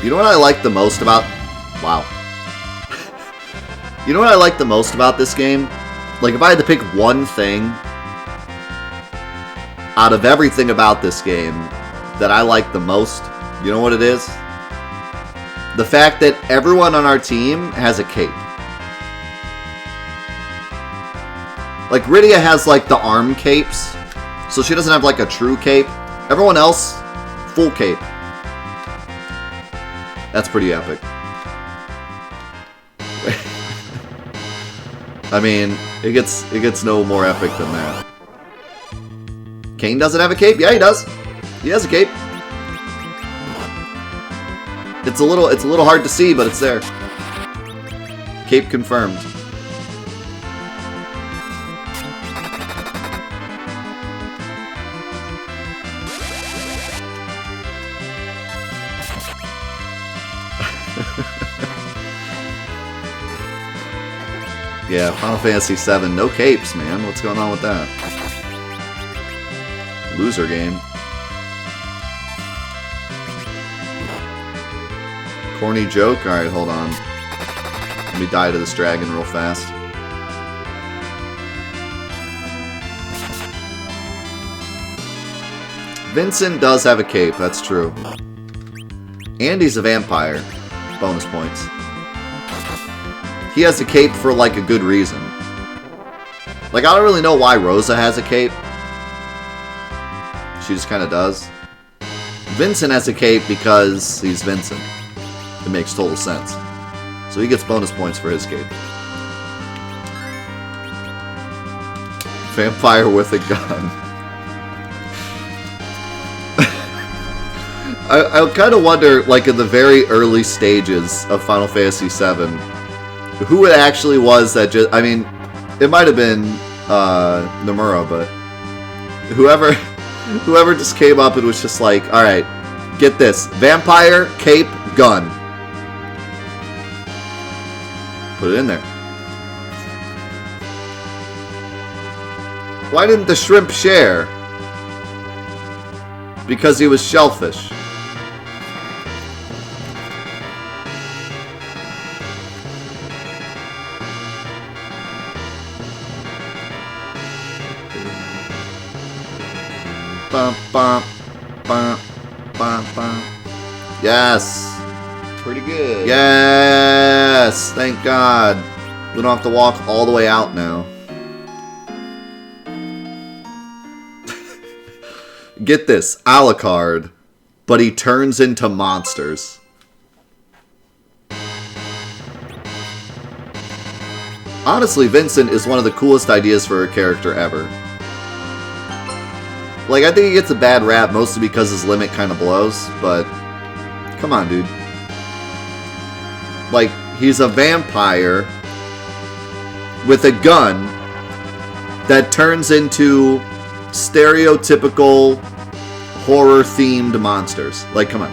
You know what I like the most about... Wow. You know what I like the most about this game? Like, if I had to pick one thing out of everything about this game that I like the most, you know what it is? The fact that everyone on our team has a cape. Like, Rydia has, like, the arm capes, so she doesn't have, like, a true cape. Everyone else, full cape. That's pretty epic. I mean, it gets no more epic than that. Kane doesn't have a cape? Yeah, he does. He has a cape. It's a little hard to see, but it's there. Cape confirmed. Yeah, Final Fantasy VII, no capes, man. What's going on with that? Loser game. Corny joke? Alright, hold on. Let me die to this dragon real fast. Vincent does have a cape, that's true. And he's a vampire. Bonus points. He has a cape for, like, a good reason. Like, I don't really know why Rosa has a cape. She just kind of does. Vincent has a cape because he's Vincent. It makes total sense. So he gets bonus points for his cape. Vampire with a gun. I kind of wonder, like, in the very early stages of Final Fantasy VII, who it actually was that just... I mean, it might have been Nomura, but whoever just came up and was just like, alright, get this. Vampire, cape, gun. Put it in there. Why didn't the shrimp share? Because he was shellfish. Bum, bum, bum, bum, bum. Yes. Pretty good. Yes. Thank God. We don't have to walk all the way out now. Get this. Alucard. But he turns into monsters. Honestly, Vincent is one of the coolest ideas for a character ever. Like, I think he gets a bad rap mostly because his limit kind of blows, but come on, dude. Like, he's a vampire with a gun that turns into stereotypical horror-themed monsters. Like, come on.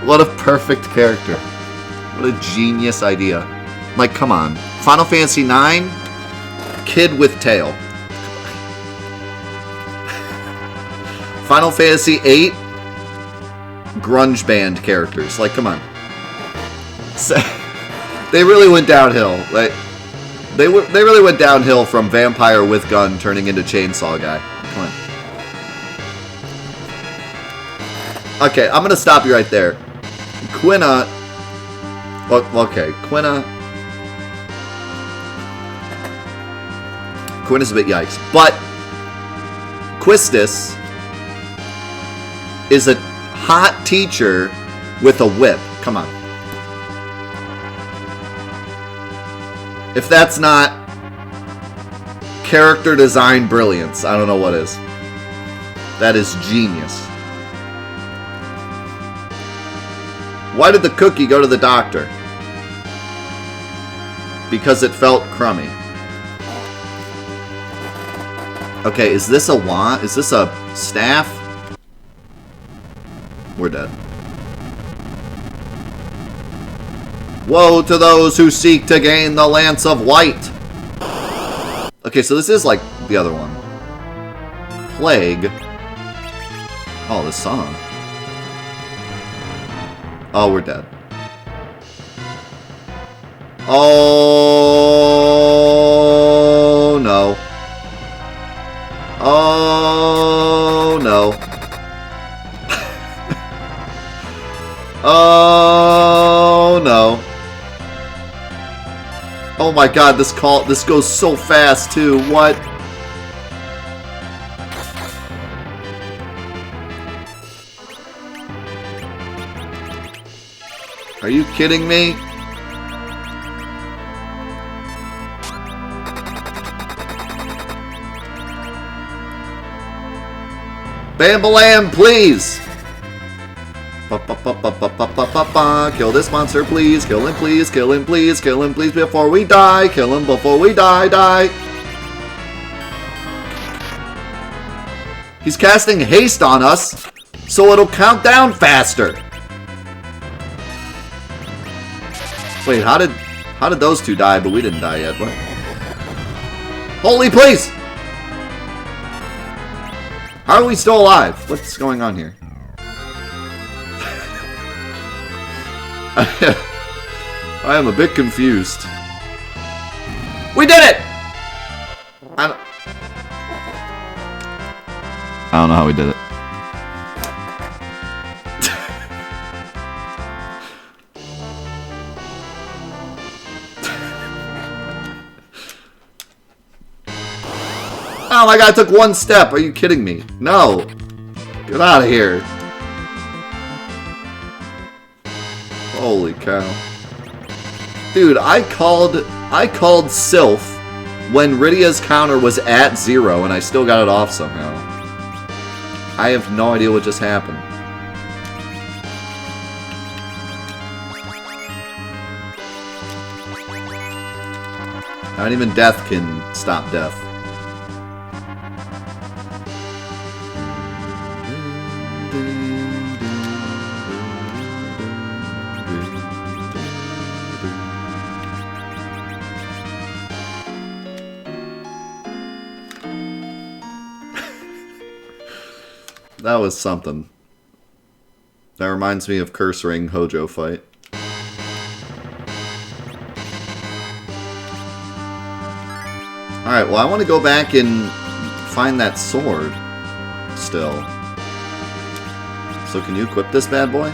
What a perfect character. What a genius idea. Like, come on. Final Fantasy IX, kid with tail. Final Fantasy VIII, grunge band characters. Like, come on. They really went downhill. Like, they really went downhill from vampire with gun turning into chainsaw guy. Come on. Okay, I'm gonna stop you right there. Quina. Okay, Quina's a bit yikes, but Quistis is a hot teacher with a whip. Come on. If that's not character design brilliance, I don't know what is. That is genius. Why did the cookie go to the doctor? Because it felt crummy. Okay, is this a wand? Is this a staff? We're dead. Woe to those who seek to gain the Lance of White. Okay, so this is like the other one. Plague. Oh, this song. Oh, we're dead. Oh, no. Oh, no. Oh, no. Oh my god, this goes so fast, too. What? Are you kidding me? Bambalam, please! Kill this monster, please. Kill him, please. Kill him, please. Kill him, please, before we die. Kill him before we die. He's casting haste on us, so it'll count down faster. Wait, how did those two die, but we didn't die yet? What? Holy please! How are we still alive? What's going on here? I am a bit confused. We did it! I don't know how we did it. Oh my god, I took one step. Are you kidding me? No. Get out of here. Holy cow. Dude, I called Sylph when Rydia's counter was at 0 and I still got it off somehow. I have no idea what just happened. Not even death can stop death. That was something. That reminds me of Curse Ring Hojo fight. Alright, well I want to go back and find that sword still. So can you equip this bad boy?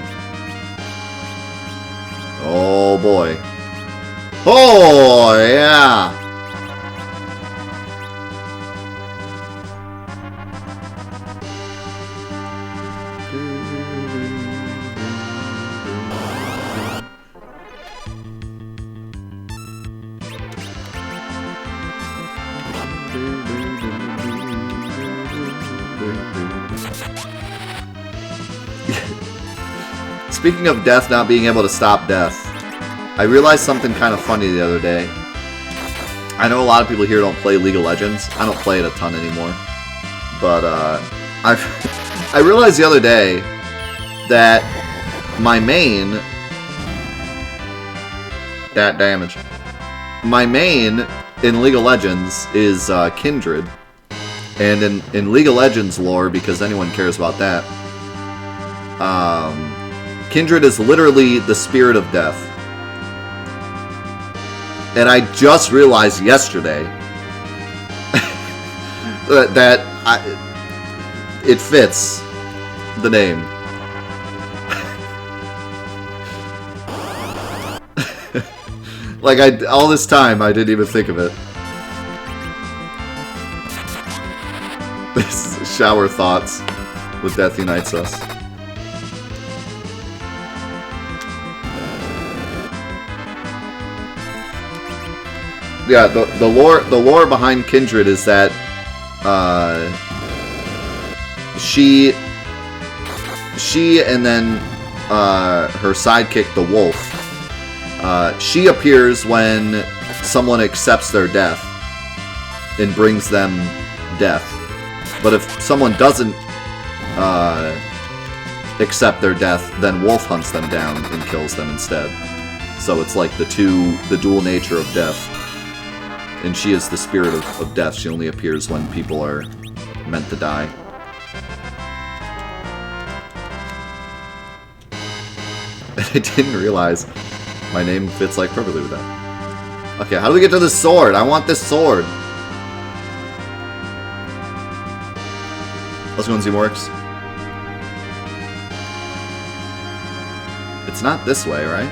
Oh boy. Oh yeah! Speaking of death not being able to stop death, I realized something kind of funny the other day. I know a lot of people here don't play League of Legends. I don't play it a ton anymore. But I realized the other day that my main... That damage. My main in League of Legends is Kindred. And in League of Legends lore, because anyone cares about that, Kindred is literally the spirit of death. And I just realized yesterday that it fits the name. Like, all this time, I didn't even think of it. This is shower thoughts with Death Unites Us. Yeah, the lore behind Kindred is that she and then her sidekick, the wolf, she appears when someone accepts their death and brings them death. But if someone doesn't accept their death, then Wolf hunts them down and kills them instead. So it's like the dual nature of death. And she is the spirit of death. She only appears when people are meant to die. I didn't realize my name fits like perfectly with that. Okay, how do we get to the sword? I want this sword. Let's go and see what works. It's not this way, right?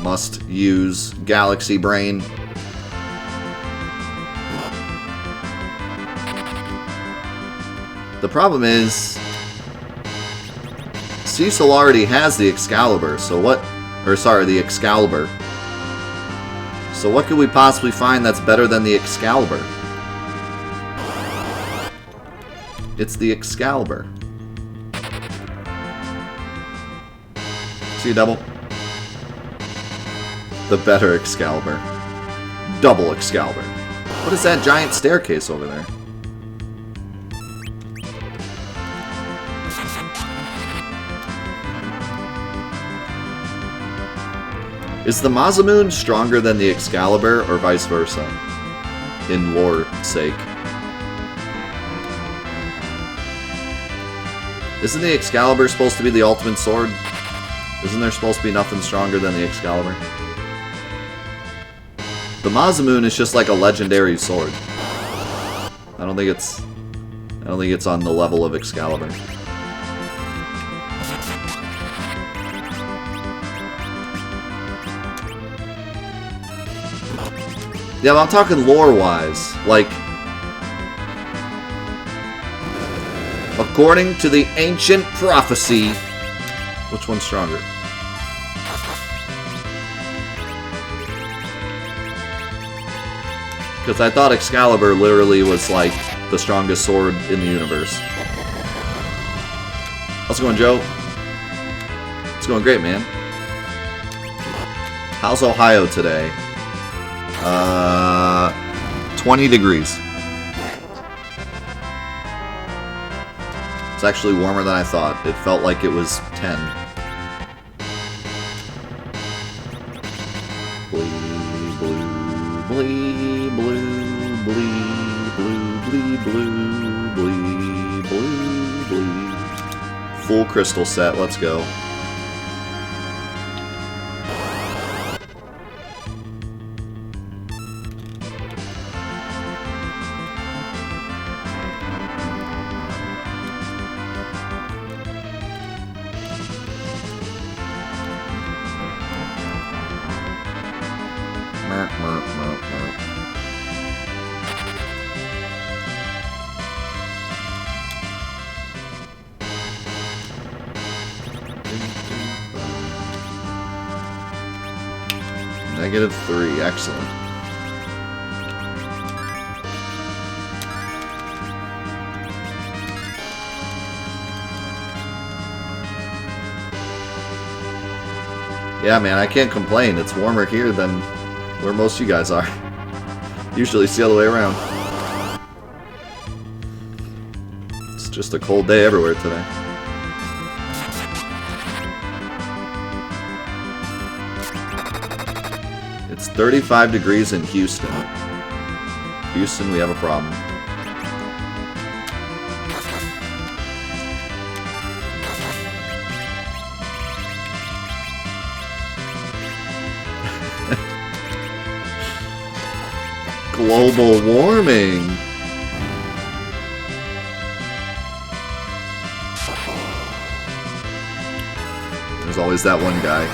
Must use Galaxy Brain. The problem is, Cecil already has the Excalibur, so what... Or, sorry, the Excalibur. So what could we possibly find that's better than the Excalibur? It's the Excalibur. See a double? The better Excalibur. Double Excalibur. What is that giant staircase over there? Is the Masamune stronger than the Excalibur, or vice versa? In lore sake. Isn't the Excalibur supposed to be the ultimate sword? Isn't there supposed to be nothing stronger than the Excalibur? The Masamune is just like a legendary sword. I don't think it's on the level of Excalibur. Yeah, but I'm talking lore-wise. Like, according to the ancient prophecy, which one's stronger? Because I thought Excalibur literally was, like, the strongest sword in the universe. How's it going, Joe? It's going great, man. How's Ohio today? 20 degrees. It's actually warmer than I thought. It felt like it was 10. Blee, blue, blee, blue, blee, blue, blee, blue, blee, blue, blee. Full crystal set, let's go. -3, excellent. Yeah, man, I can't complain. It's warmer here than where most of you guys are. Usually it's the other way around. It's just a cold day everywhere today. It's 35 degrees in Houston. Houston, we have a problem. Global warming. There's always that one guy.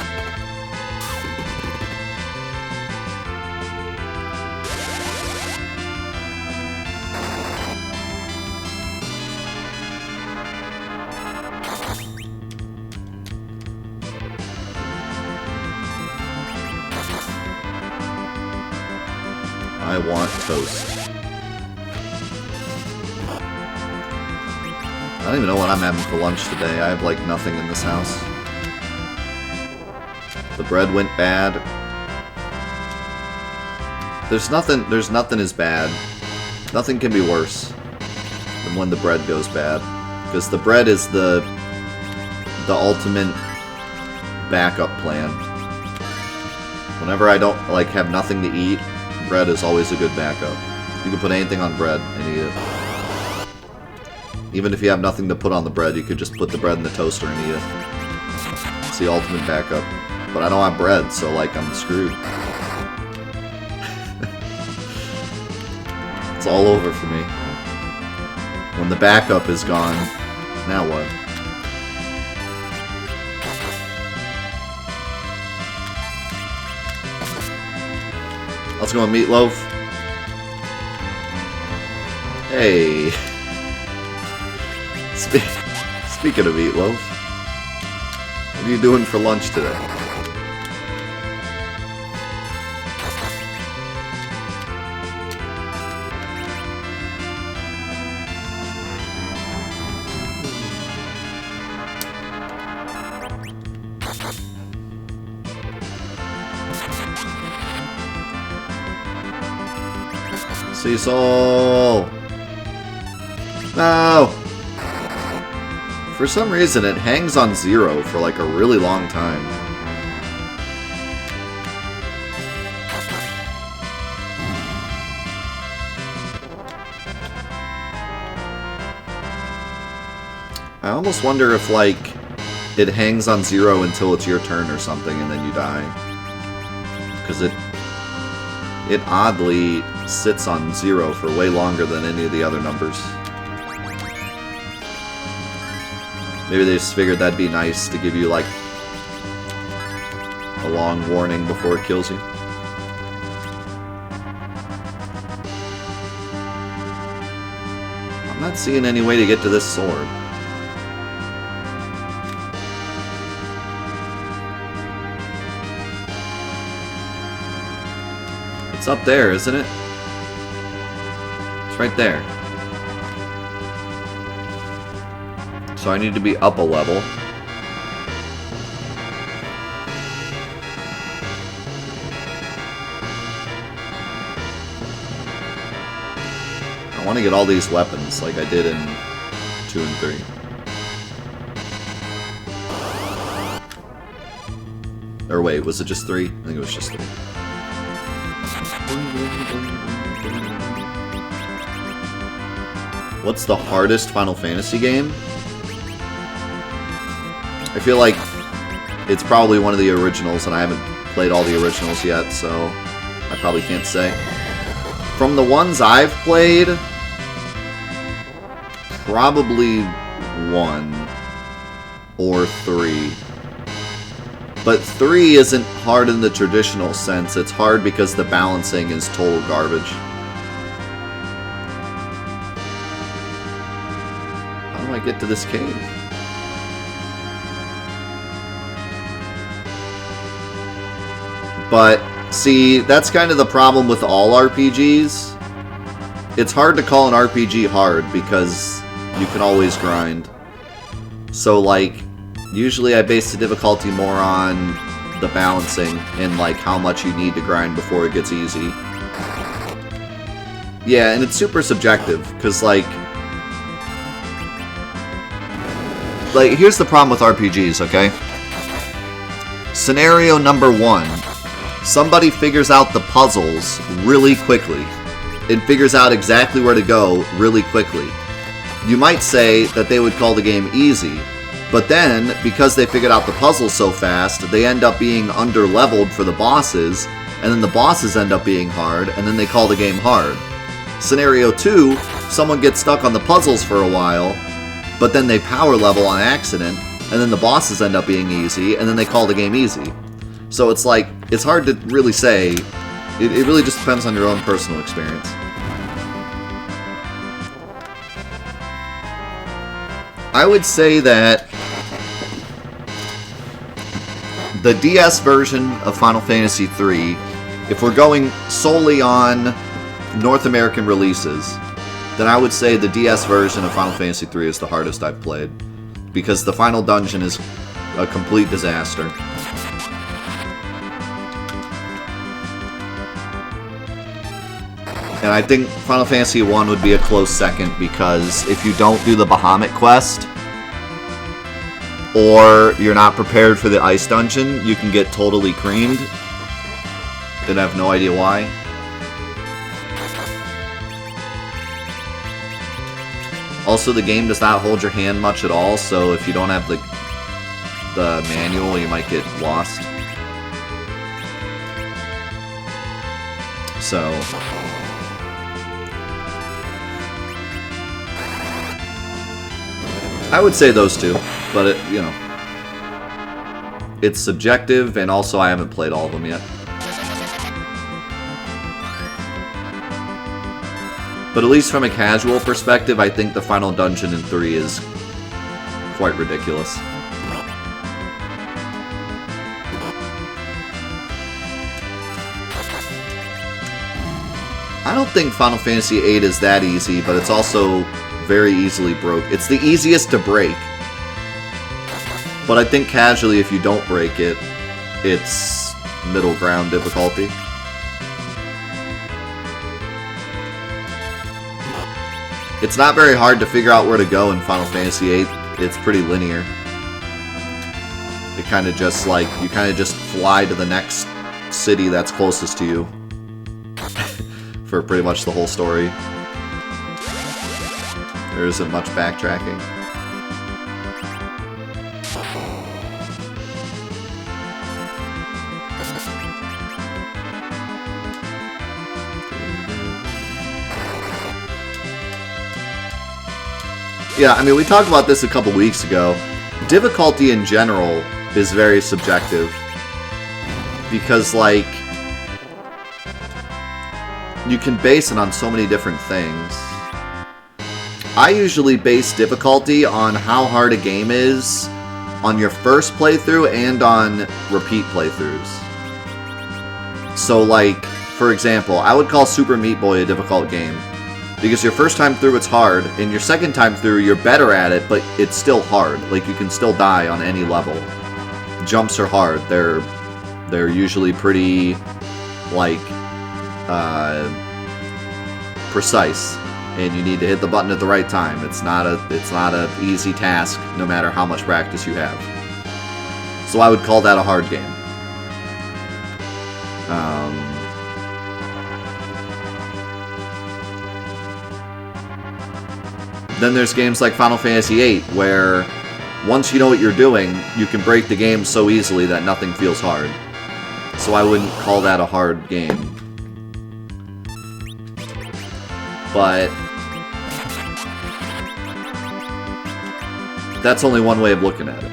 I want toast. I don't even know what I'm having for lunch today. I have like nothing in this house. The bread went bad. There's nothing as bad. Nothing can be worse than when the bread goes bad. Because the bread is the ultimate backup plan. Whenever I don't like have nothing to eat, bread is always a good backup. You can put anything on bread and eat it. Even if you have nothing to put on the bread, you could just put the bread in the toaster and eat it. It's the ultimate backup. But I don't have bread, so, like, I'm screwed. It's all over for me. When the backup is gone, now what? Let's go with Meatloaf. Hey. Speaking of Meatloaf, what are you doing for lunch today? Cecil! No! For some reason, it hangs on 0 for like a really long time. I almost wonder if, like, it hangs on 0 until it's your turn or something, and then you die. Because it oddly sits on 0 for way longer than any of the other numbers. Maybe they just figured that'd be nice to give you, like, a long warning before it kills you. I'm not seeing any way to get to this sword. It's up there, isn't it? It's right there. So I need to be up a level. I want to get all these weapons like I did in 2 and 3. Or wait, was it just 3? I think it was just 3. What's the hardest Final Fantasy game? I feel like it's probably one of the originals, and I haven't played all the originals yet, so I probably can't say. From the ones I've played, probably 1 or 3. But 3 isn't hard in the traditional sense. It's hard because the balancing is total garbage. How do I get to this cave? But, see, that's kind of the problem with all RPGs. It's hard to call an RPG hard because you can always grind. So, like, usually I base the difficulty more on the balancing and, like, how much you need to grind before it gets easy. Yeah, and it's super subjective, because, like, here's the problem with RPGs, okay? Scenario number 1. Somebody figures out the puzzles really quickly and figures out exactly where to go really quickly. You might say that they would call the game easy, but then, because they figured out the puzzle so fast, they end up being under-leveled for the bosses, and then the bosses end up being hard, and then they call the game hard. Scenario 2, someone gets stuck on the puzzles for a while, but then they power level on accident, and then the bosses end up being easy, and then they call the game easy. So it's like, it's hard to really say. It really just depends on your own personal experience. I would say that the DS version of Final Fantasy III, if we're going solely on North American releases, then I would say the DS version of Final Fantasy III is the hardest I've played, because the final dungeon is a complete disaster. And I think Final Fantasy I would be a close second, because if you don't do the Bahamut quest, or you're not prepared for the ice dungeon, you can get totally creamed and have no idea why. Also, the game does not hold your hand much at all, so if you don't have the manual, you might get lost. So... I would say those two, but it, you know, it's subjective, and also I haven't played all of them yet. But at least from a casual perspective, I think the final dungeon in 3 is quite ridiculous. I don't think Final Fantasy VIII is that easy, but it's also very easily broke. It's the easiest to break. But I think casually, if you don't break it, it's middle ground difficulty. It's not very hard to figure out where to go in Final Fantasy VIII. It's pretty linear. It kind of just like, you kind of just fly to the next city that's closest to you. For pretty much the whole story. There isn't much backtracking. Yeah, I mean, we talked about this a couple weeks ago. Difficulty in general is very subjective. Because, like, you can base it on so many different things. I usually base difficulty on how hard a game is on your first playthrough and on repeat playthroughs. So, like, for example, I would call Super Meat Boy a difficult game. Because your first time through it's hard, and your second time through you're better at it, but it's still hard. Like, you can still die on any level. Jumps are hard. They're usually pretty, like, precise. And you need to hit the button at the right time. It's not a easy task, no matter how much practice you have. So I would call that a hard game. Then there's games like Final Fantasy VIII, where once you know what you're doing, you can break the game so easily that nothing feels hard. So I wouldn't call that a hard game. But that's only one way of looking at it.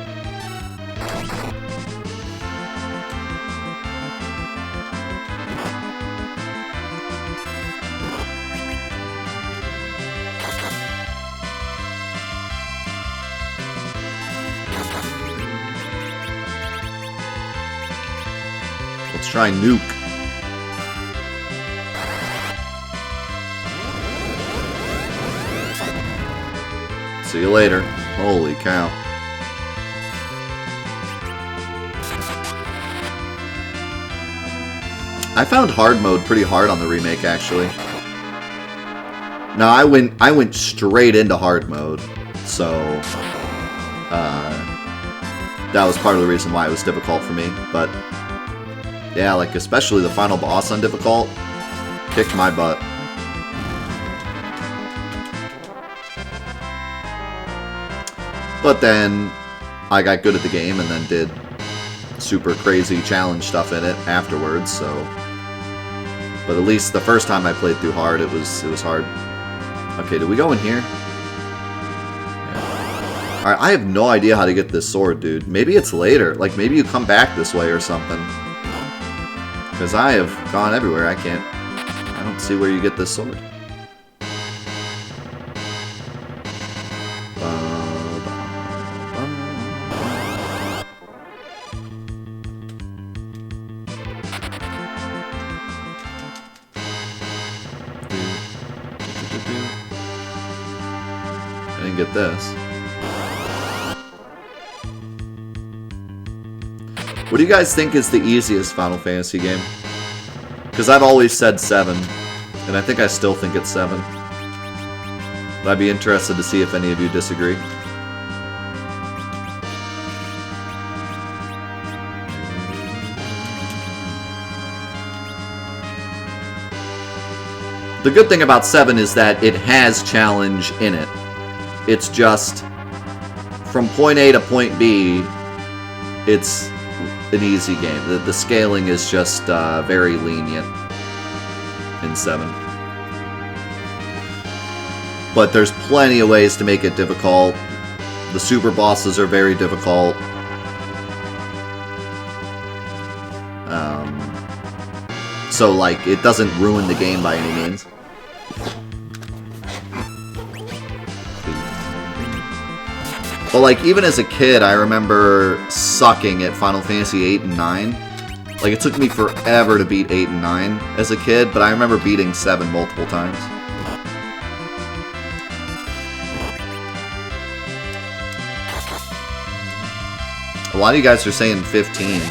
Let's try Nuke. See you later. Holy cow. I found hard mode pretty hard on the remake, actually. No, I went straight into hard mode, so that was part of the reason why it was difficult for me. But yeah, like especially the final boss on difficult kicked my butt. But then I got good at the game and then did super crazy challenge stuff in it afterwards, so. But at least the first time I played through hard, it was hard. Okay, did we go in here? Yeah. Alright, I have no idea how to get this sword, dude. Maybe it's later. Like, maybe you come back this way or something. Because I have gone everywhere. I don't see where you get this sword. I didn't get this. What do you guys think is the easiest Final Fantasy game? Because I've always said 7, and I think I still think it's 7. But I'd be interested to see if any of you disagree. The good thing about 7 is that it has challenge in it. It's just from point A to point B, it's an easy game. The scaling is just very lenient in 7. But there's plenty of ways to make it difficult. The super bosses are very difficult. So, like, it doesn't ruin the game by any means. But, like, even as a kid, I remember sucking at Final Fantasy 8 and 9. Like, it took me forever to beat 8 and 9 as a kid, but I remember beating 7 multiple times. A lot of you guys are saying 15.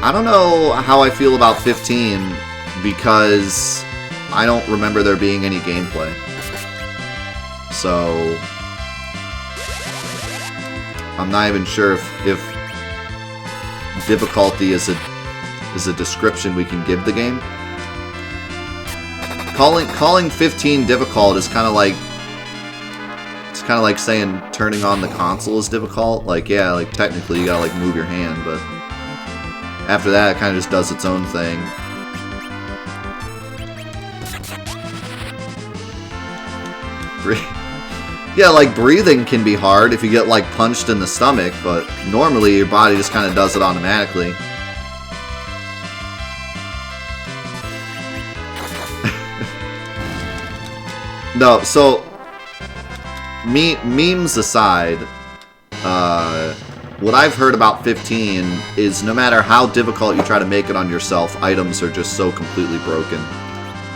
I don't know how I feel about 15 because I don't remember there being any gameplay. So I'm not even sure if difficulty is a description we can give the game. Calling 15 difficult is kind of like saying turning on the console is difficult. Like, yeah, like technically you gotta like move your hand, but after that it kind of just does its own thing. Yeah, like breathing can be hard if you get like punched in the stomach, but normally your body just kind of does it automatically. No, so memes aside, what I've heard about 15 is no matter how difficult you try to make it on yourself, items are just so completely broken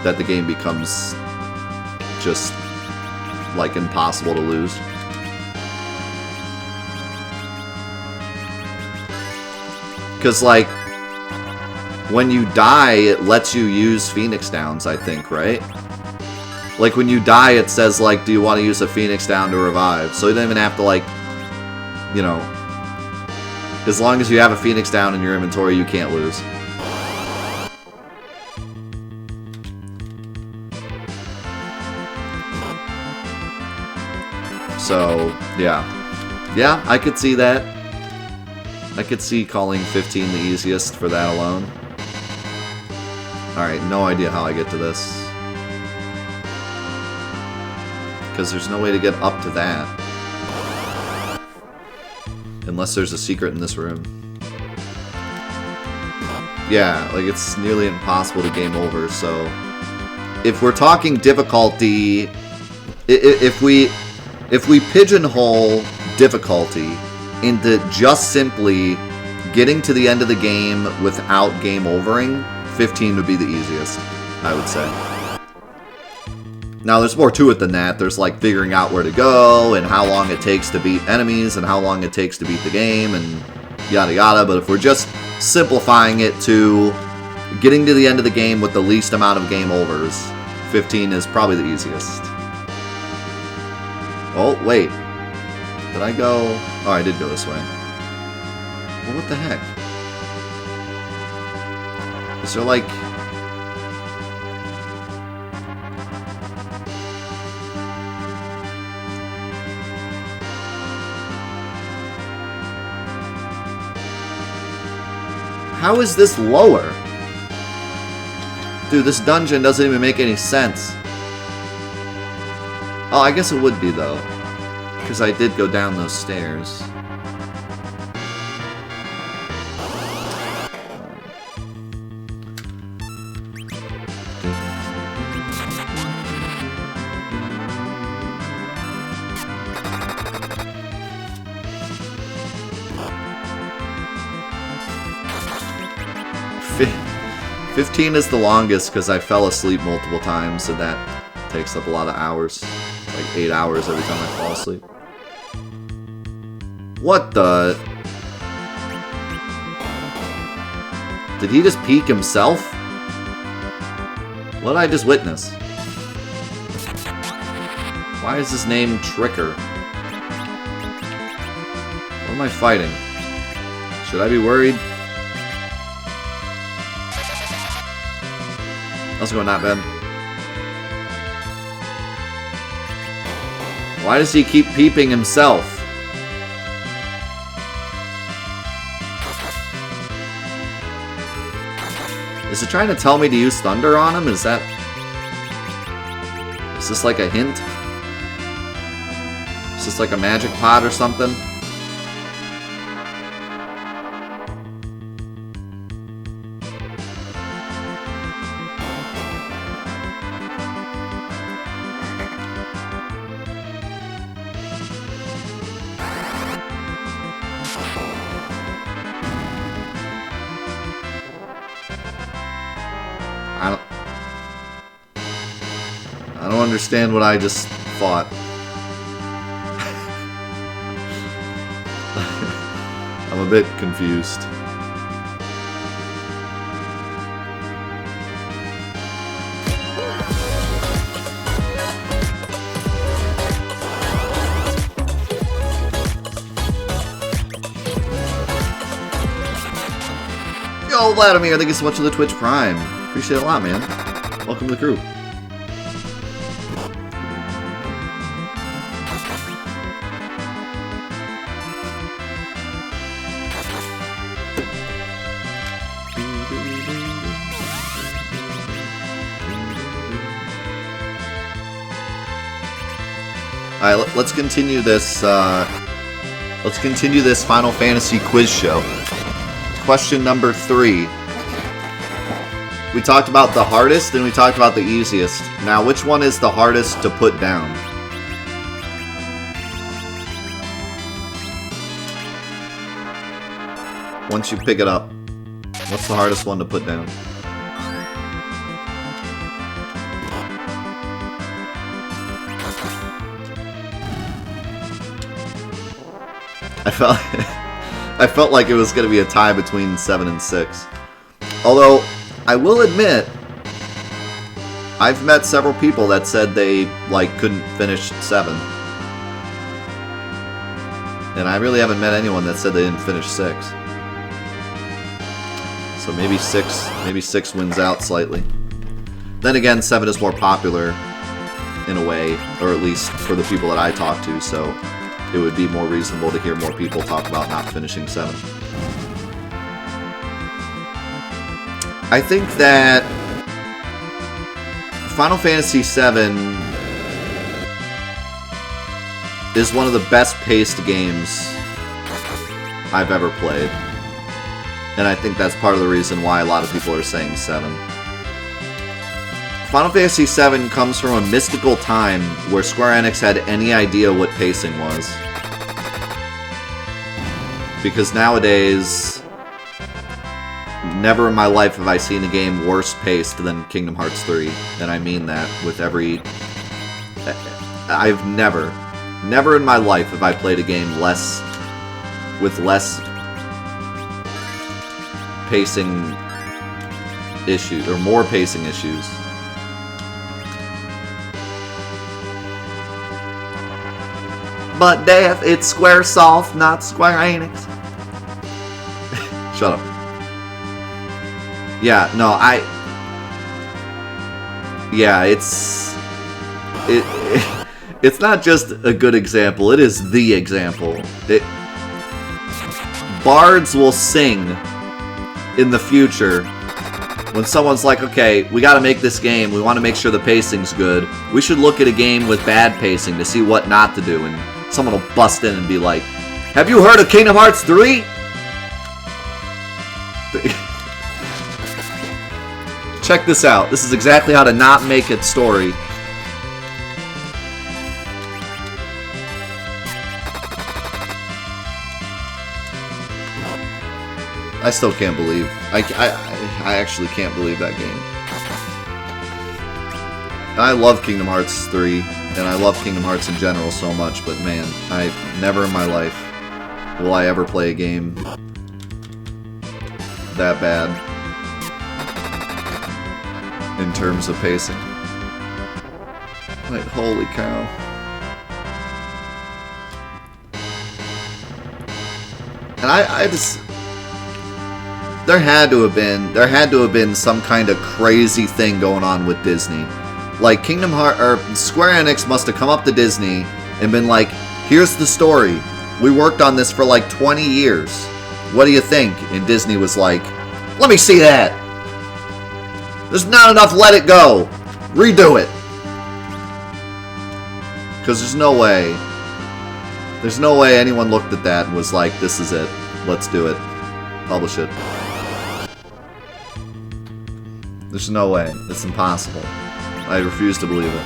that the game becomes just like impossible to lose. Because like when you die, it lets you use Phoenix Downs, I think, right? Like when you die, it says like, do you want to use a Phoenix Down to revive? So you don't even have to like, you know, as long as you have a Phoenix Down in your inventory, you can't lose. So, yeah. Yeah, I could see that. I could see calling 15 the easiest for that alone. Alright, no idea how I get to this. Because there's no way to get up to that. Unless there's a secret in this room. Yeah, like it's nearly impossible to game over, so... If we're talking difficulty... If we pigeonhole difficulty into just simply getting to the end of the game without game overing, 15 would be the easiest, I would say. Now, there's more to it than that. There's, like, figuring out where to go, and how long it takes to beat enemies, and how long it takes to beat the game, and yada yada. But if we're just simplifying it to getting to the end of the game with the least amount of game overs, 15 is probably the easiest. Oh, wait. Did I go... Oh, I did go this way. Well, what the heck? Is there, like... How is this lower? Dude, this dungeon doesn't even make any sense. Oh, I guess it would be, though. Because I did go down those stairs. Fif 15 is the longest because I fell asleep multiple times, and that takes up a lot of hours. Like 8 hours every time I fall asleep. What the? Did he just peek himself? What did I just witness? Why is his name Tricker? What am I fighting? Should I be worried? How's it going, not bad? Why does he keep peeping himself? Is it trying to tell me to use thunder on him? Is this like a hint? Is this like a magic pot or something? I don't understand what I just thought. I'm a bit confused. Yo, Vladimir, thank you so much for the Twitch Prime. Appreciate it a lot, man. Welcome to the crew. Alright, let's continue this. Let's continue this Final Fantasy quiz show. Question number 3. We talked about the hardest and we talked about the easiest. Now, which one is the hardest to put down? Once you pick it up, what's the hardest one to put down? I felt like it was going to be a tie between 7 and 6. Although, I will admit, I've met several people that said they, couldn't finish 7. And I really haven't met anyone that said they didn't finish 6. So maybe 6 wins out slightly. Then again, 7 is more popular, in a way, or at least for the people that I talk to, so it would be more reasonable to hear more people talk about not finishing 7. I think that Final Fantasy VII is one of the best paced games I've ever played. And I think that's part of the reason why a lot of people are saying 7. Final Fantasy VII comes from a mystical time where Square Enix had any idea what pacing was. Because nowadays, never in my life have I seen a game worse paced than Kingdom Hearts 3. And I mean that with every... I've never in my life have I played a game with less pacing issues, or more pacing issues. But Death, it's Squaresoft, not Square Enix. Shut up. Yeah, no, it's not just a good example, it is the example. Bards will sing in the future when someone's like, okay, we gotta make this game, we want to make sure the pacing's good, we should look at a game with bad pacing to see what not to do, and someone will bust in and be like, have you heard of Kingdom Hearts 3? Check this out. This is exactly how to not make it story. I still can't believe. I actually can't believe that game. I love Kingdom Hearts 3, and I love Kingdom Hearts in general so much, but man, I never in my life will I ever play a game that bad in terms of pacing. Like, holy cow. And I just... There had to have been some kind of crazy thing going on with Disney. Like, Kingdom Hearts, or Square Enix must have come up to Disney and been like, here's the story. We worked on this for like 20 years. What do you think? And Disney was like, let me see that. There's not enough, let it go. Redo it. Because there's no way. There's no way anyone looked at that and was like, this is it. Let's do it. Publish it. There's no way. It's impossible. I refuse to believe it.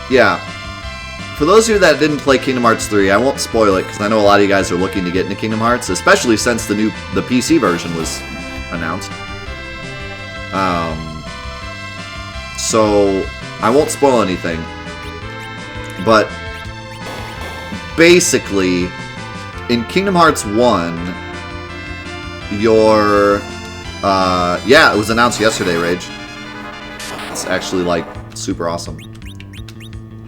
Yeah. For those of you that didn't play Kingdom Hearts 3, I won't spoil it because I know a lot of you guys are looking to get into Kingdom Hearts, especially since the PC version was announced. So I won't spoil anything. But basically, in Kingdom Hearts 1, yeah, it was announced yesterday, Rage. It's actually like super awesome.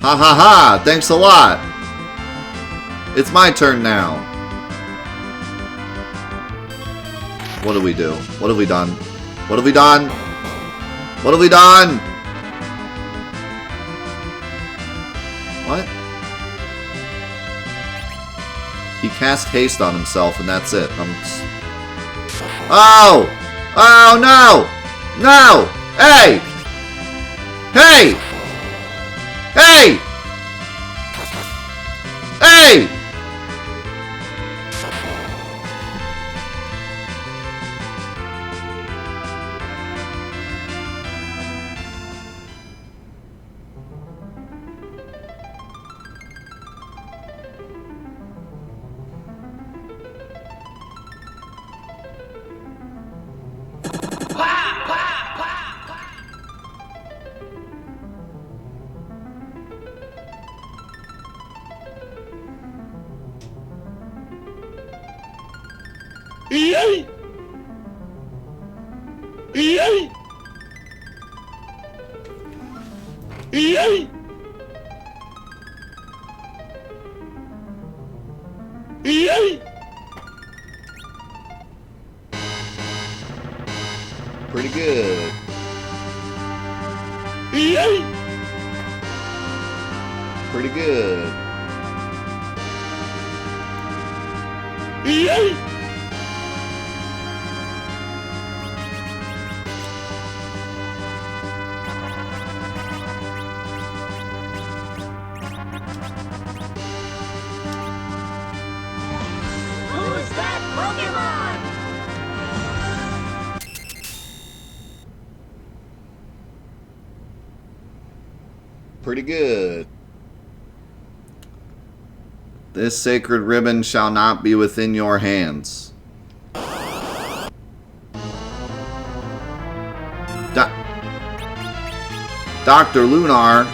Ha ha ha! Thanks a lot! It's my turn now. What do we do? What have we done? What have we done? What have we done? What? He cast haste on himself and that's it. Oh! Oh no! No! Hey! Hey! Hey! Hey! Pretty good. Pretty good. Who's that Pokemon? Pretty good. This sacred ribbon shall not be within your hands. Dr. Lunar.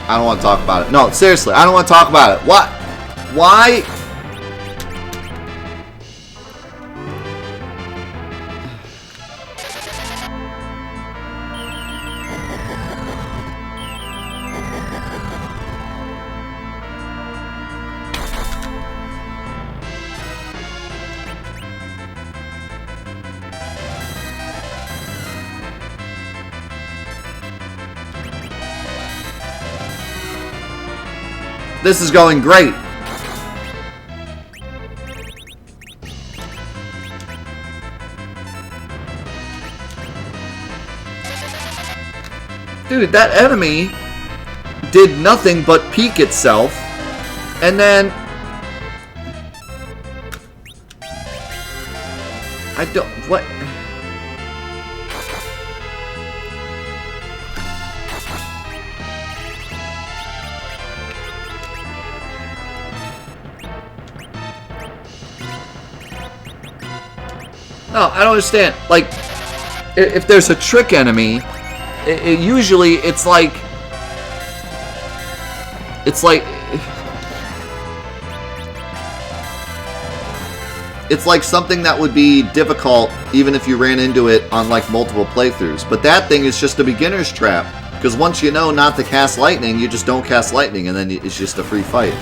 I don't want to talk about it. No, seriously, I don't want to talk about it. What? Why? This is going great. Dude, that enemy did nothing but peek itself, and then I don't what. No, I don't understand. Like, if there's a trick enemy, usually it's like it's like something that would be difficult even if you ran into it on like multiple playthroughs. But that thing is just a beginner's trap, because once you know not to cast lightning, you just don't cast lightning, and then it's just a free fight.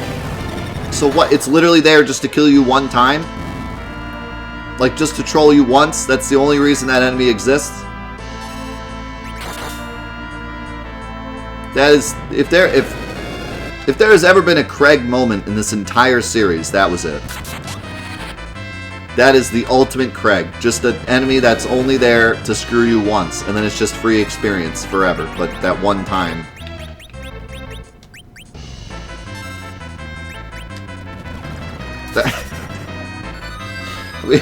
So what? It's literally there just to kill you one time? Like, just to troll you once? That's the only reason that enemy exists? That is, if there has ever been a Craig moment in this entire series, that was it. That is the ultimate Craig. Just an enemy that's only there to screw you once, and then it's just free experience forever. But that one time. We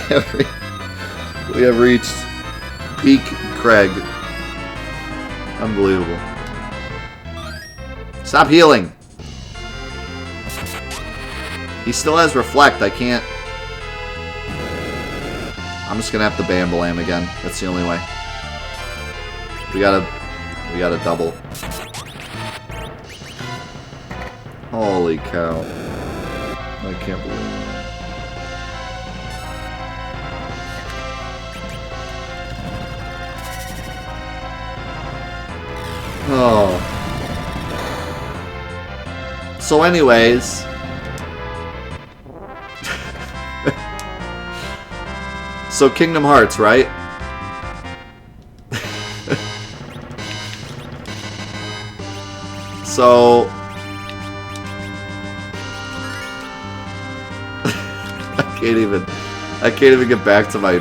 have reached peak Craig. Unbelievable. Stop healing. He still has Reflect. I can't. I'm just gonna have to Bamble him again. That's the only way. We gotta double. Holy cow. I can't believe it. Oh. So anyways. So Kingdom Hearts, right? So I can't even get back to my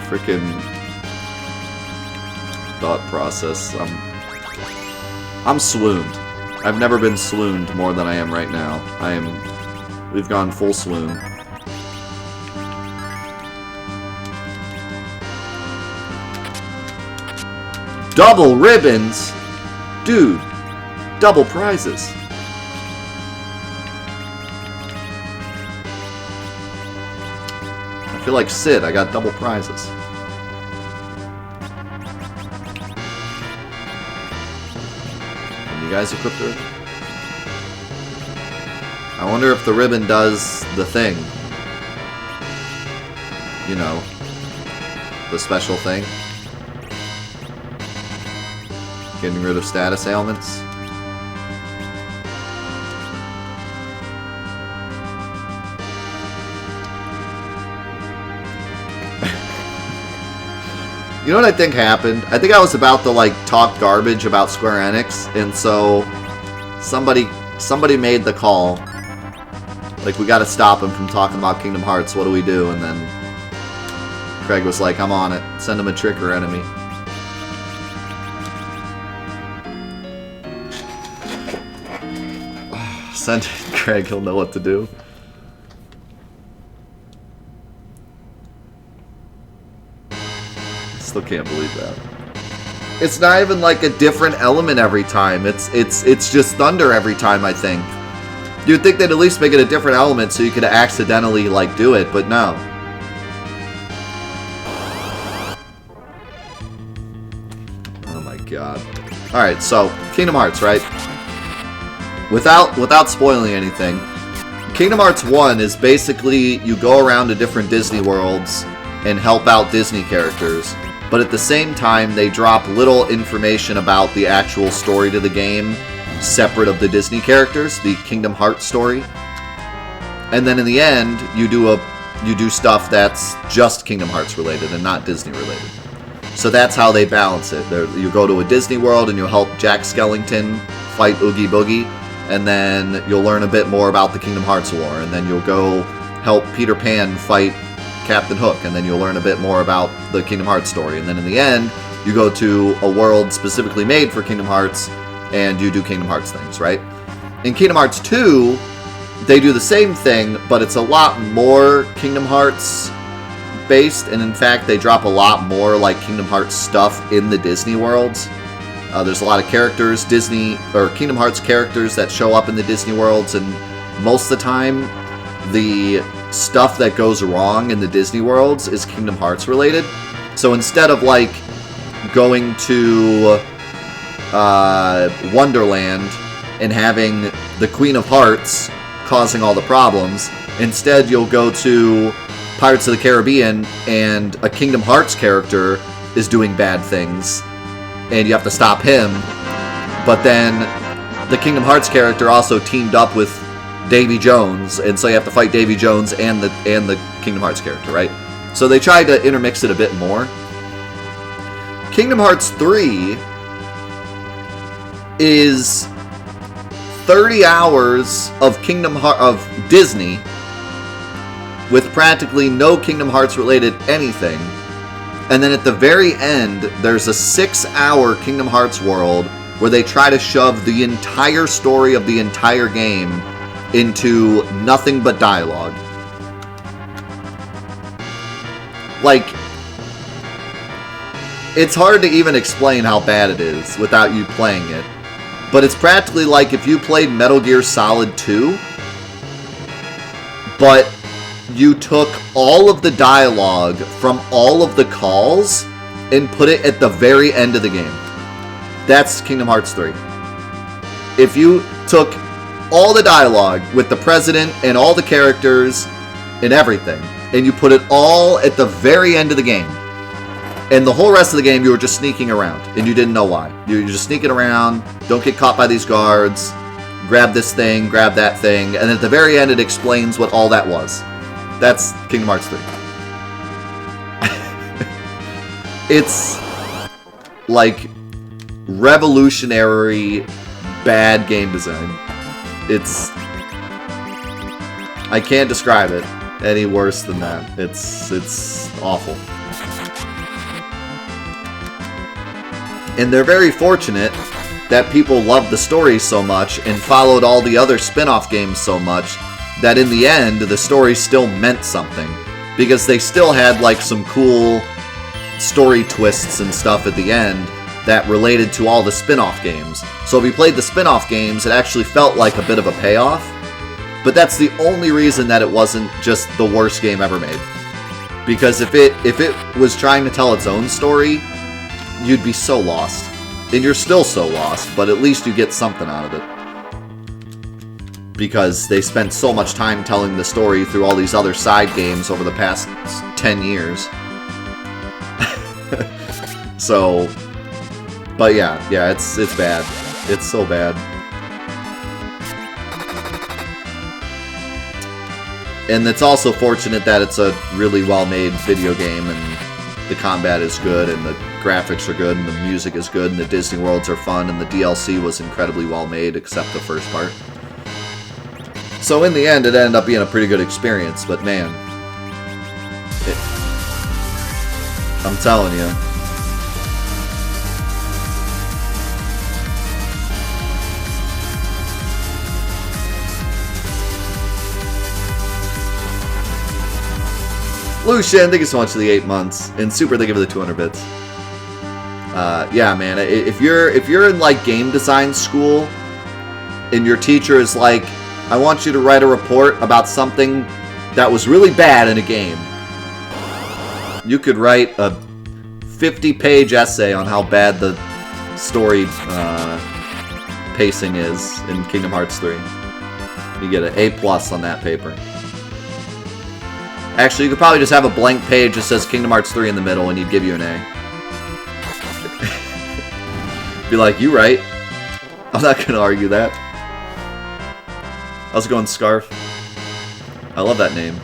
freaking thought process. I'm swooned. I've never been swooned more than I am right now. We've gone full swoon. Double ribbons? Dude, double prizes. I feel like Sid, I got double prizes. Can you guys equip the ribbon? I wonder if the ribbon does the thing. You know, the special thing. Getting rid of status ailments. You know what I think happened? I think I was about to like talk garbage about Square Enix, and so somebody made the call. Like, we gotta stop him from talking about Kingdom Hearts, what do we do? And then Craig was like, I'm on it. Send him a trigger enemy. Send Craig, he'll know what to do. Still can't believe that. It's not even like a different element every time. It's just thunder every time, I think. You'd think they'd at least make it a different element so you could accidentally like do it, but no. Oh my god. Alright, so Kingdom Hearts, right? Without spoiling anything, Kingdom Hearts 1 is basically you go around to different Disney worlds and help out Disney characters, but at the same time they drop little information about the actual story to the game separate of the Disney characters, the Kingdom Hearts story. And then in the end, you do stuff that's just Kingdom Hearts related and not Disney related. So that's how they balance it. You go to a Disney world and you help Jack Skellington fight Oogie Boogie, and then you'll learn a bit more about the Kingdom Hearts lore, and then you'll go help Peter Pan fight Captain Hook, and then you'll learn a bit more about the Kingdom Hearts story, and then in the end, you go to a world specifically made for Kingdom Hearts, and you do Kingdom Hearts things, right? In Kingdom Hearts 2, they do the same thing, but it's a lot more Kingdom Hearts based, and in fact, they drop a lot more like Kingdom Hearts stuff in the Disney worlds. There's a lot of characters, Disney or Kingdom Hearts characters that show up in the Disney worlds, and most of the time, the stuff that goes wrong in the Disney worlds is Kingdom Hearts related. So instead of like going to Wonderland and having the Queen of Hearts causing all the problems, instead you'll go to Pirates of the Caribbean and a Kingdom Hearts character is doing bad things and you have to stop him. But then the Kingdom Hearts character also teamed up with Davy Jones, and so you have to fight Davy Jones and the Kingdom Hearts character, right? So they tried to intermix it a bit more. Kingdom Hearts 3 is 30 hours of Disney with practically no Kingdom Hearts related anything. And then at the very end, there's a 6-hour Kingdom Hearts world where they try to shove the entire story of the entire game into nothing but dialogue. Like, it's hard to even explain how bad it is without you playing it. But it's practically like if you played Metal Gear Solid 2, but you took all of the dialogue from all of the calls and put it at the very end of the game. That's Kingdom Hearts 3. If you took all the dialogue with the president and all the characters and everything, and you put it all at the very end of the game, and the whole rest of the game you were just sneaking around, and you didn't know why. You were just sneaking around, don't get caught by these guards, grab this thing, grab that thing, and at the very end it explains what all that was. That's Kingdom Hearts 3. It's like revolutionary bad game design. I can't describe it any worse than that. It's awful. And they're very fortunate that people loved the story so much and followed all the other spin-off games so much that in the end, the story still meant something. Because they still had like some cool story twists and stuff at the end that related to all the spin-off games. So if you played the spin-off games, it actually felt like a bit of a payoff. But that's the only reason that it wasn't just the worst game ever made. Because if it was trying to tell its own story, you'd be so lost. And you're still so lost, but at least you get something out of it. Because they spent so much time telling the story through all these other side games over the past 10 years. So, but yeah, it's bad. It's so bad. And it's also fortunate that it's a really well-made video game, and the combat is good, and the graphics are good, and the music is good, and the Disney worlds are fun, and the DLC was incredibly well-made, except the first part. So in the end, it ended up being a pretty good experience, but man, I'm telling you. Lucian, thank you so much for the 8 months, and Super, thank you for the 200 bits. Yeah, man, if you're in like game design school, and your teacher is like, I want you to write a report about something that was really bad in a game, you could write a 50-page essay on how bad the story pacing is in Kingdom Hearts 3. You get an A+ on that paper. Actually, you could probably just have a blank page that says Kingdom Hearts 3 in the middle, and he'd give you an A. Be like, you right. I'm not going to argue that. How's it going, Scarf? I love that name.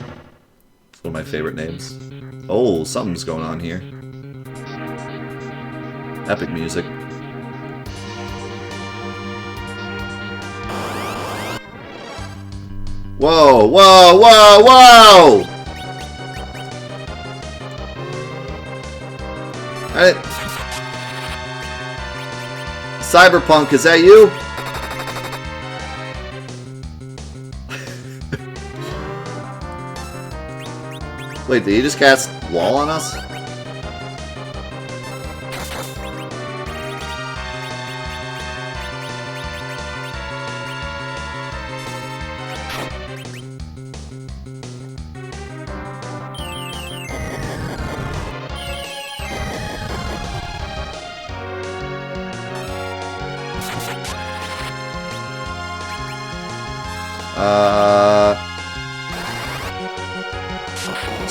It's one of my favorite names. Oh, something's going on here. Epic music. Whoa, whoa, whoa, whoa! Cyberpunk, is that you? Wait, did he just cast wall on us?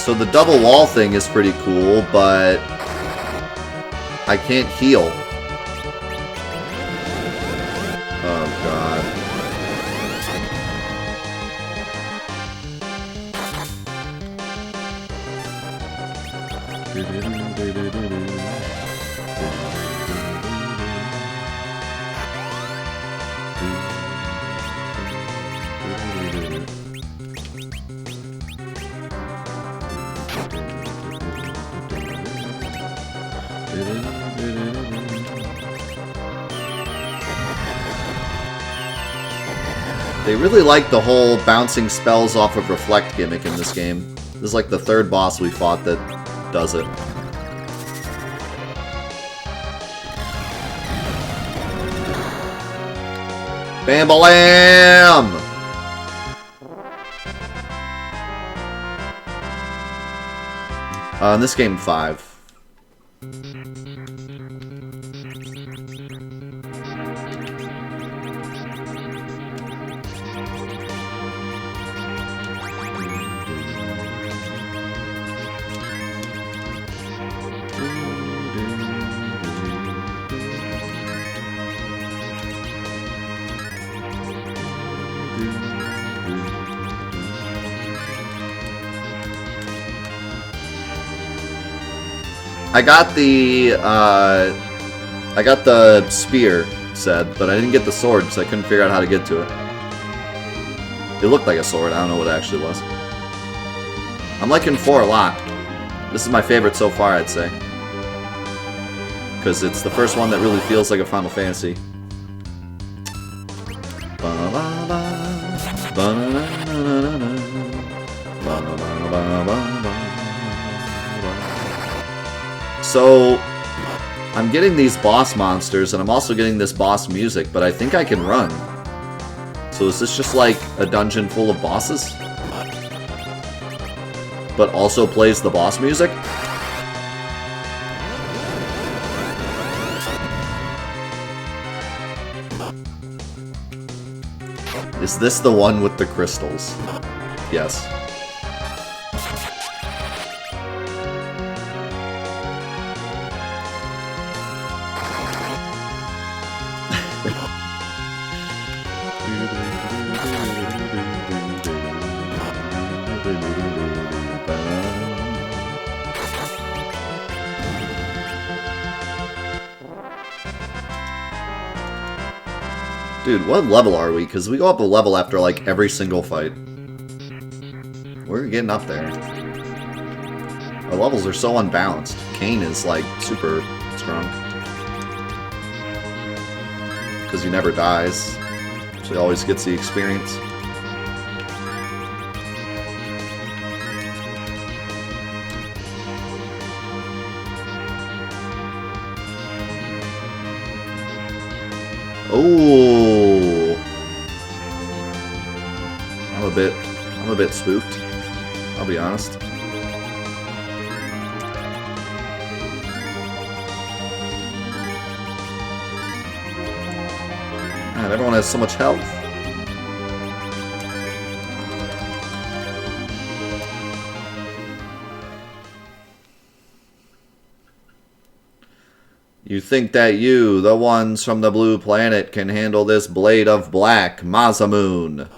So the double wall thing is pretty cool, but I can't heal. Oh god. They really like the whole bouncing spells off of reflect gimmick in this game. This is like the third boss we fought that does it. Bam-ba-lam! In this game, 5. I got the spear set, but I didn't get the sword because I couldn't figure out how to get to it. It looked like a sword, I don't know what it actually was. I'm liking 4 a lot. This is my favorite so far, I'd say. Because it's the first one that really feels like a Final Fantasy. So, I'm getting these boss monsters, and I'm also getting this boss music, but I think I can run. So is this just like a dungeon full of bosses? But also plays the boss music? Is this the one with the crystals? Yes. Dude, what level are we? Because we go up a level after, like, every single fight. We're getting up there. Our levels are so unbalanced. Kane is, like, super strong. Because he never dies. So he always gets the experience. Oh, I'm a bit spooked. I'll be honest. Man, everyone has so much health. You think that you, the ones from the blue planet, can handle this blade of black, Masamune?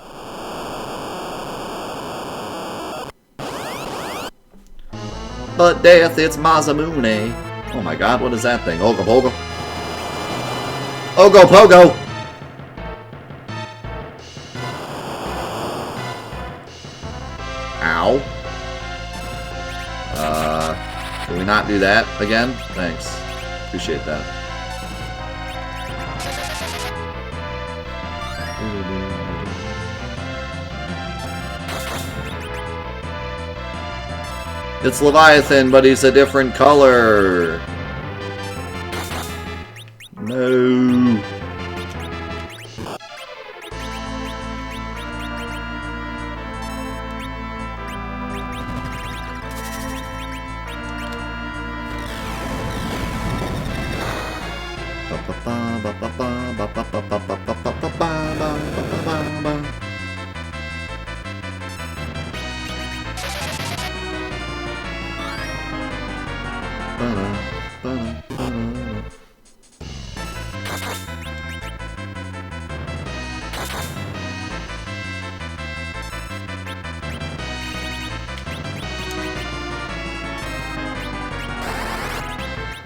But death, it's Masamune. Oh my god, what is that thing? Ogo Pogo? Ogo Pogo! Ow. Can we not do that again? Thanks. Appreciate that. It's Leviathan, but he's a different color. No.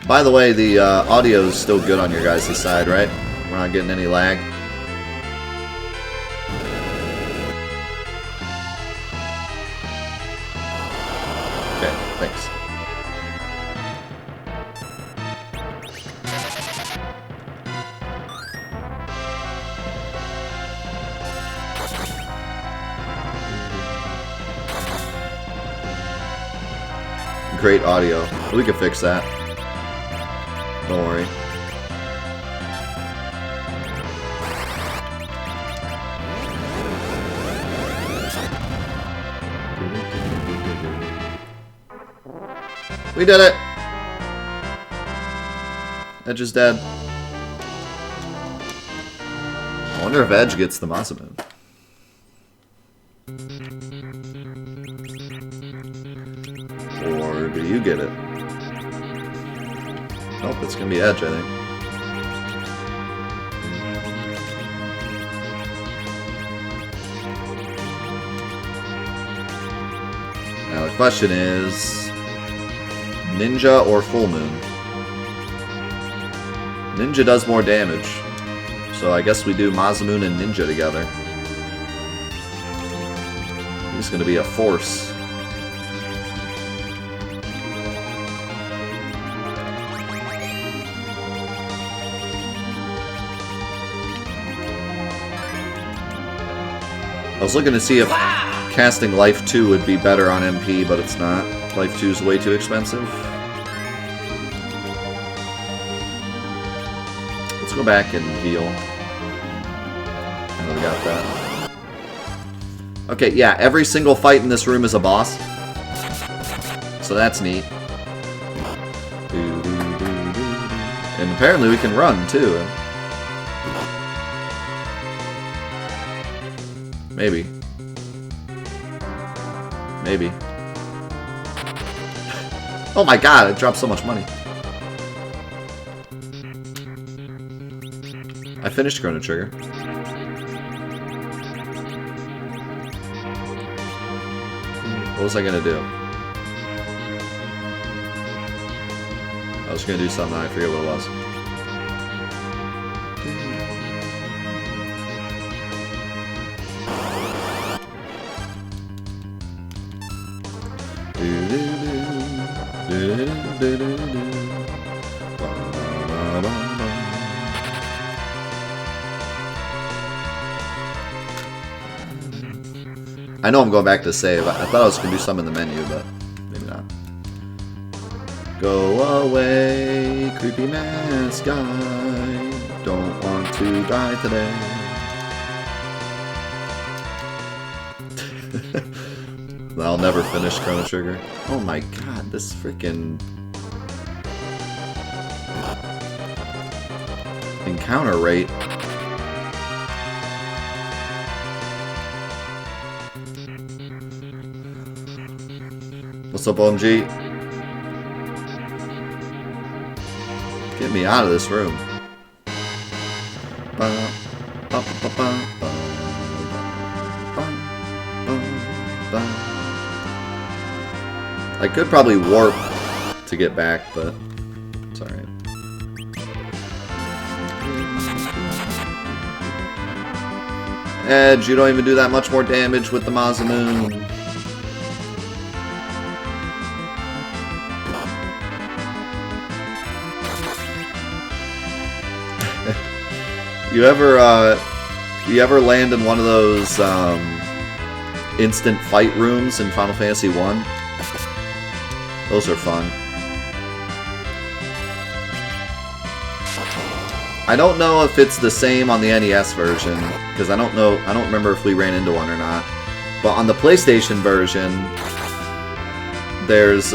By the way, the audio is still good on your guys' side, right? We're not getting any lag. Okay, thanks. Great audio. We can fix that. Don't worry. We did it! Edge is dead. I wonder if Edge gets the Masamune. Or do you get it? Nope, it's gonna be Edge, I think. Now the question is... Ninja or Full Moon? Ninja does more damage. So I guess we do Masamune and Ninja together. He's gonna be a force. I was looking to see if casting Life 2 would be better on MP, but it's not. Life 2 is way too expensive. Let's go back and heal. And we got that. Okay, yeah, every single fight in this room is a boss. So that's neat. And apparently we can run, too. Maybe. Maybe. Oh my god, I dropped so much money. I finished Chrono Trigger. What was I gonna do? I was gonna do something, I forget what it was. I know I'm going back to save. I thought I was going to do some in the menu, but maybe not. Go away, creepy mask guy. Don't want to die today. I'll never finish Chrono Trigger. Oh my god, this freaking encounter rate. What's up, OMG? Get me out of this room. I could probably warp to get back, but it's alright. Edge, you don't even do that much more damage with the Masamune. You ever land in one of those instant fight rooms in Final Fantasy 1? Those are fun. I don't know if it's the same on the NES version, because I don't remember if we ran into one or not. But on the PlayStation version, there's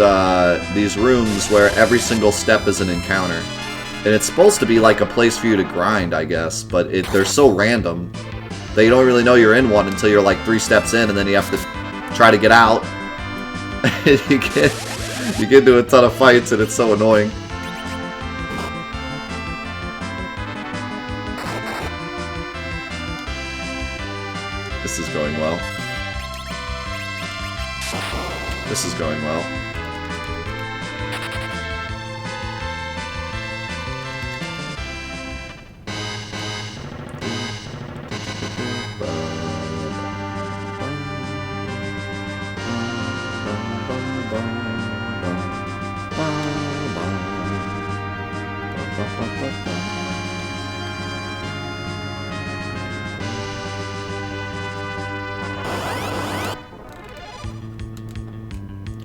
these rooms where every single step is an encounter. And it's supposed to be like a place for you to grind, I guess, but they're so random that you don't really know you're in one until you're like 3 steps in, and then you have to try to get out. You get into a ton of fights and it's so annoying. This is going well. This is going well.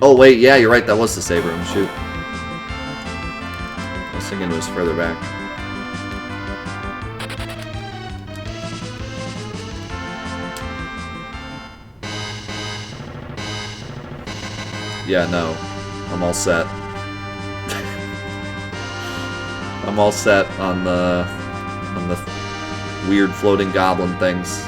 Oh wait, yeah, you're right, that was the save room, shoot. I was thinking it was further back. Yeah, no. I'm all set. I'm all set on the weird floating goblin things.